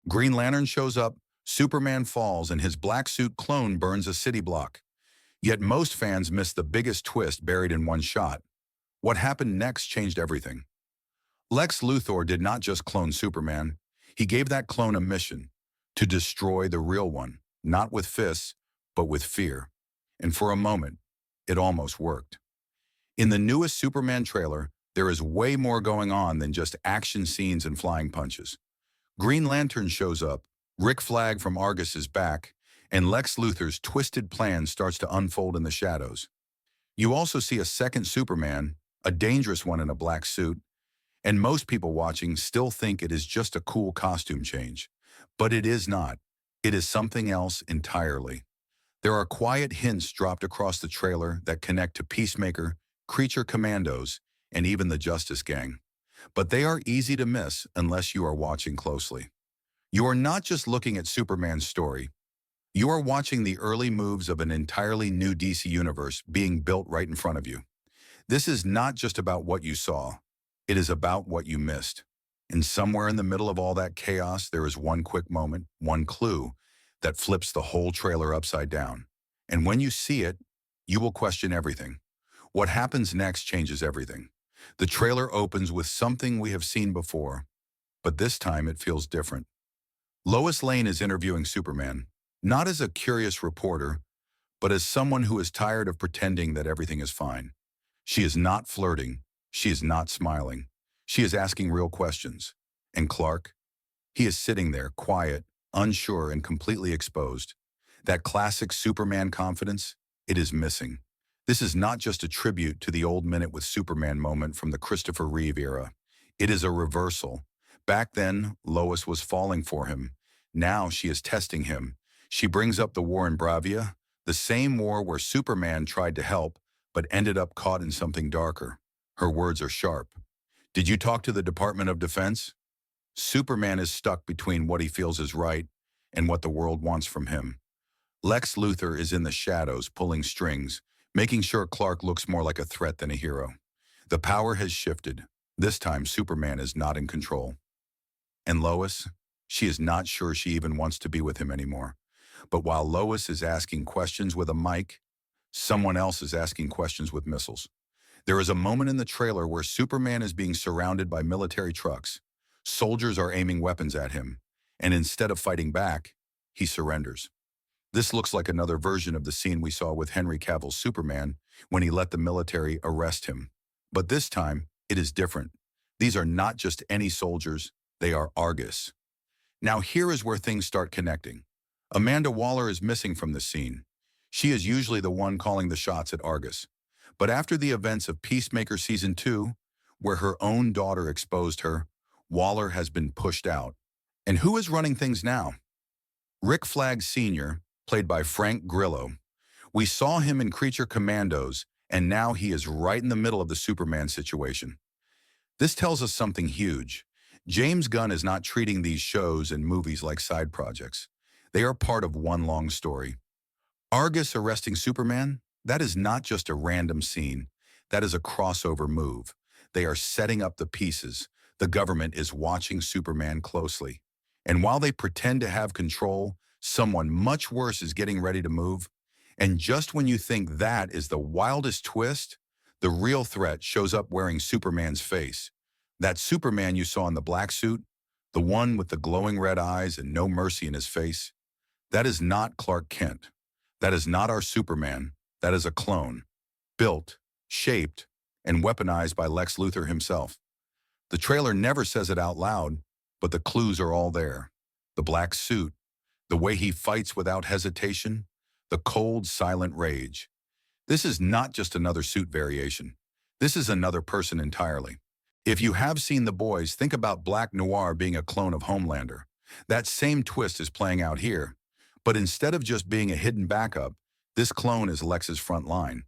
Green Lantern shows up, Superman falls, and his black suit clone burns a city block. Yet most fans miss the biggest twist buried in one shot. What happened next changed everything. Lex Luthor did not just clone Superman. He gave that clone a mission: to destroy the real one, not with fists, but with fear. And for a moment, it almost worked. In the newest Superman trailer, there is way more going on than just action scenes and flying punches. Green Lantern shows up, Rick Flag from Argus is back, and Lex Luthor's twisted plan starts to unfold in the shadows. You also see a second Superman, a dangerous one in a black suit, and most people watching still think it is just a cool costume change. But it is not. It is something else entirely. There are quiet hints dropped across the trailer that connect to Peacemaker, Creature Commandos, and even the Justice Gang. But they are easy to miss unless you are watching closely. You are not just looking at Superman's story. You are watching the early moves of an entirely new DC universe being built right in front of you. This is not just about what you saw. It is about what you missed. And somewhere in the middle of all that chaos, there is one quick moment, one clue, that flips the whole trailer upside down. And when you see it, you will question everything. What happens next changes everything. The trailer opens with something we have seen before, but this time it feels different. Lois Lane is interviewing Superman, not as a curious reporter, but as someone who is tired of pretending that everything is fine. She is not flirting. She is not smiling. She is asking real questions. And Clark? He is sitting there, quiet, unsure, and completely exposed. That classic Superman confidence, it is missing. This is not just a tribute to the old Minute with Superman moment from the Christopher Reeve era. It is a reversal. Back then, Lois was falling for him. Now she is testing him. She brings up the war in Bravia, the same war where Superman tried to help, but ended up caught in something darker. Her words are sharp. Did you talk to the Department of Defense? Superman is stuck between what he feels is right and what the world wants from him. Lex Luthor is in the shadows, pulling strings, making sure Clark looks more like a threat than a hero. The power has shifted. This time, Superman is not in control. And Lois? She is not sure she even wants to be with him anymore. But while Lois is asking questions with a mic, someone else is asking questions with missiles. There is a moment in the trailer where Superman is being surrounded by military trucks. Soldiers are aiming weapons at him, and instead of fighting back, he surrenders. This looks like another version of the scene we saw with Henry Cavill's Superman when he let the military arrest him. But this time, it is different. These are not just any soldiers, they are Argus. Now here is where things start connecting. Amanda Waller is missing from the scene. She is usually the one calling the shots at Argus. But after the events of Peacemaker Season 2, where her own daughter exposed her, Waller has been pushed out. And who is running things now? Rick Flag Sr., played by Frank Grillo. We saw him in Creature Commandos, and now he is right in the middle of the Superman situation. This tells us something huge. James Gunn is not treating these shows and movies like side projects. They are part of one long story. Argus arresting Superman? That is not just a random scene. That is a crossover move. They are setting up the pieces. The government is watching Superman closely. And while they pretend to have control, someone much worse is getting ready to move. And just when you think that is the wildest twist, the real threat shows up wearing Superman's face. That Superman you saw in the black suit, the one with the glowing red eyes and no mercy in his face, that is not Clark Kent. That is not our Superman. That is a clone, built, shaped, and weaponized by Lex Luthor himself. The trailer never says it out loud, but the clues are all there. The black suit, the way he fights without hesitation, the cold, silent rage. This is not just another suit variation. This is another person entirely. If you have seen The Boys, think about Black Noir being a clone of Homelander. That same twist is playing out here. But instead of just being a hidden backup, this clone is Lex's front line.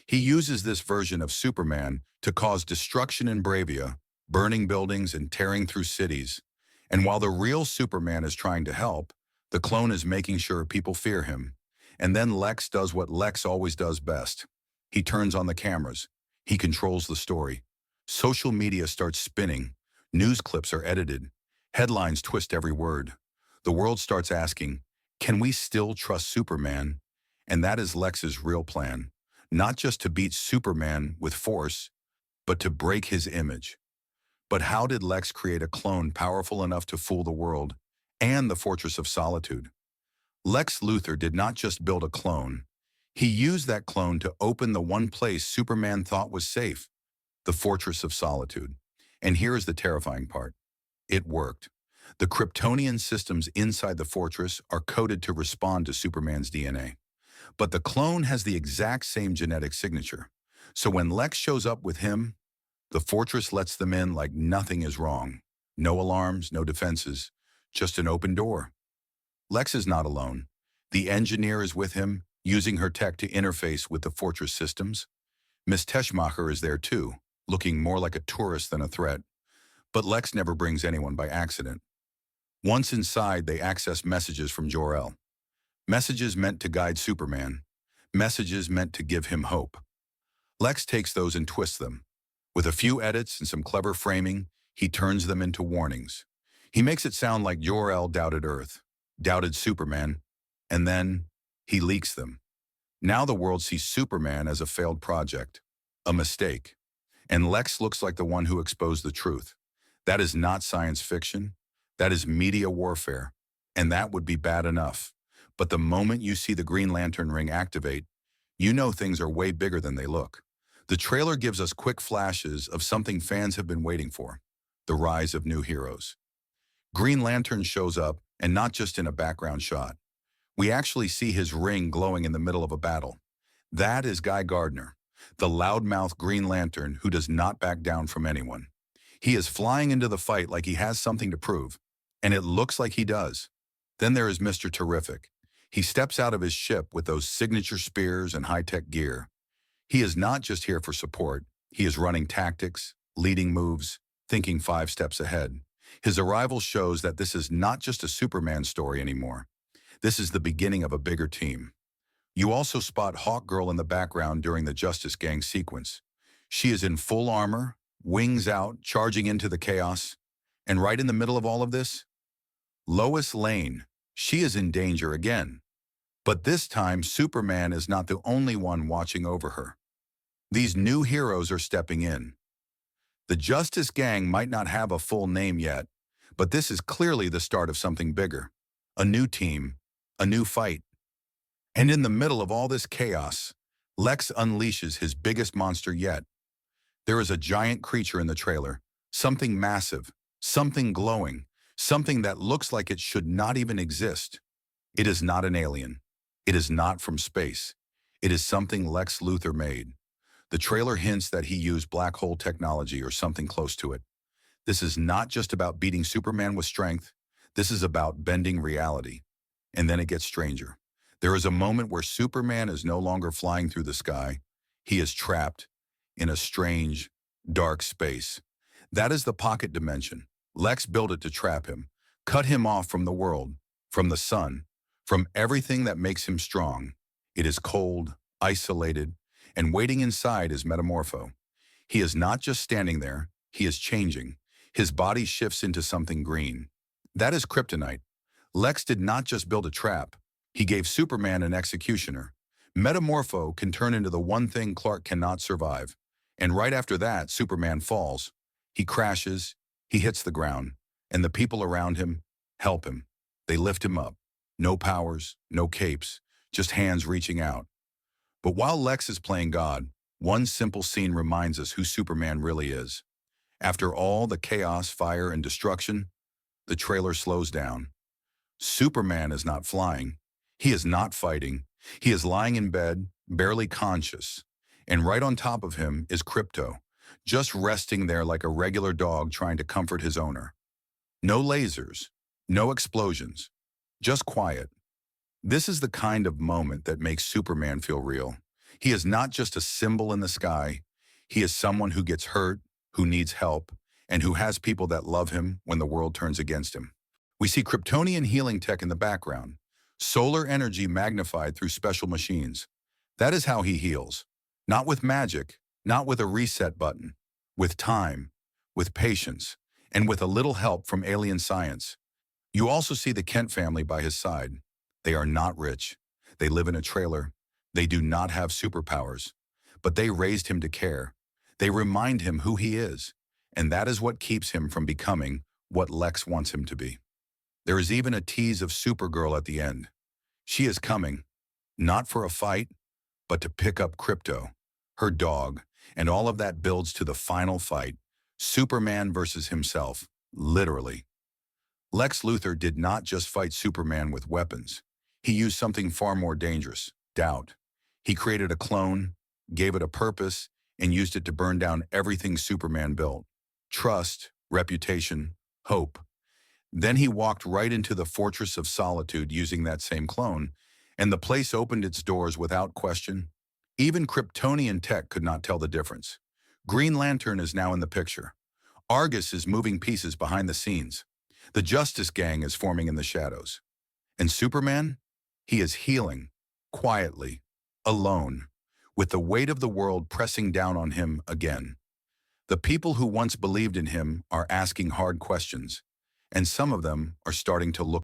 He uses this version of Superman to cause destruction in Bravia, burning buildings and tearing through cities. And while the real Superman is trying to help, the clone is making sure people fear him. And then Lex does what Lex always does best. He turns on the cameras. He controls the story. Social media starts spinning. News clips are edited. Headlines twist every word. The world starts asking, can we still trust Superman? And that is Lex's real plan. Not just to beat Superman with force, but to break his image. But how did Lex create a clone powerful enough to fool the world and the Fortress of Solitude? Lex Luthor did not just build a clone. He used that clone to open the one place Superman thought was safe, the Fortress of Solitude. And here is the terrifying part. It worked. The Kryptonian systems inside the fortress are coded to respond to Superman's DNA. But the clone has the exact same genetic signature. So when Lex shows up with him, the fortress lets them in like nothing is wrong. No alarms, no defenses, just an open door. Lex is not alone. The engineer is with him, using her tech to interface with the fortress systems. Miss Teschmacher is there too, looking more like a tourist than a threat. But Lex never brings anyone by accident. Once inside, they access messages from Jor-El. Messages meant to guide Superman. Messages meant to give him hope. Lex takes those and twists them. With a few edits and some clever framing, he turns them into warnings. He makes it sound like Jor-El doubted Earth, doubted Superman, and then he leaks them. Now the world sees Superman as a failed project, a mistake. And Lex looks like the one who exposed the truth. That is not science fiction. That is media warfare. And that would be bad enough. But the moment you see the Green Lantern ring activate, you know things are way bigger than they look. The trailer gives us quick flashes of something fans have been waiting for, the rise of new heroes. Green Lantern shows up, and not just in a background shot. We actually see his ring glowing in the middle of a battle. That is Guy Gardner, the loudmouth Green Lantern who does not back down from anyone. He is flying into the fight like he has something to prove, and it looks like he does. Then there is Mr. Terrific. He steps out of his ship with those signature spears and high-tech gear. He is not just here for support. He is running tactics, leading moves, thinking 5 steps ahead. His arrival shows that this is not just a Superman story anymore. This is the beginning of a bigger team. You also spot Hawkgirl in the background during the Justice Gang sequence. She is in full armor, wings out, charging into the chaos. And right in the middle of all of this, Lois Lane. She is in danger again. But this time, Superman is not the only one watching over her. These new heroes are stepping in. The Justice Gang might not have a full name yet, but this is clearly the start of something bigger. A new team, a new fight. And in the middle of all this chaos, Lex unleashes his biggest monster yet. There is a giant creature in the trailer, something massive, something glowing, something that looks like it should not even exist. It is not an alien. It is not from space. It is something Lex Luthor made. The trailer hints that he used black hole technology or something close to it. This is not just about beating Superman with strength. This is about bending reality. And then it gets stranger. There is a moment where Superman is no longer flying through the sky. He is trapped in a strange, dark space. That is the pocket dimension. Lex built it to trap him, cut him off from the world, from the sun, from everything that makes him strong. It is cold, isolated, and waiting inside is Metamorpho. He is not just standing there, he is changing. His body shifts into something green. That is Kryptonite. Lex did not just build a trap, he gave Superman an executioner. Metamorpho can turn into the one thing Clark cannot survive. And right after that, Superman falls. He crashes, he hits the ground, and the people around him help him. They lift him up. No powers, no capes, just hands reaching out. But while Lex is playing God, one simple scene reminds us who Superman really is. After all the chaos, fire, and destruction, the trailer slows down. Superman is not flying. He is not fighting. He is lying in bed, barely conscious. And right on top of him is Krypto, just resting there like a regular dog trying to comfort his owner. No lasers, no explosions, just quiet. This is the kind of moment that makes Superman feel real. He is not just a symbol in the sky. He is someone who gets hurt, who needs help, and who has people that love him when the world turns against him. We see Kryptonian healing tech in the background, solar energy magnified through special machines. That is how he heals. Not with magic, not with a reset button, with time, with patience, and with a little help from alien science. You also see the Kent family by his side. They are not rich. They live in a trailer. They do not have superpowers. But they raised him to care. They remind him who he is. And that is what keeps him from becoming what Lex wants him to be. There is even a tease of Supergirl at the end. She is coming, not for a fight, but to pick up Krypto, her dog, and all of that builds to the final fight, Superman versus himself, literally. Lex Luthor did not just fight Superman with weapons. He used something far more dangerous, doubt. He created a clone, gave it a purpose, and used it to burn down everything Superman built. Trust, reputation, hope. Then he walked right into the Fortress of Solitude using that same clone, and the place opened its doors without question. Even Kryptonian tech could not tell the difference. Green Lantern is now in the picture. Argus is moving pieces behind the scenes. The Justice Gang is forming in the shadows. And Superman? He is healing, quietly, alone, with the weight of the world pressing down on him again. The people who once believed in him are asking hard questions, and some of them are starting to look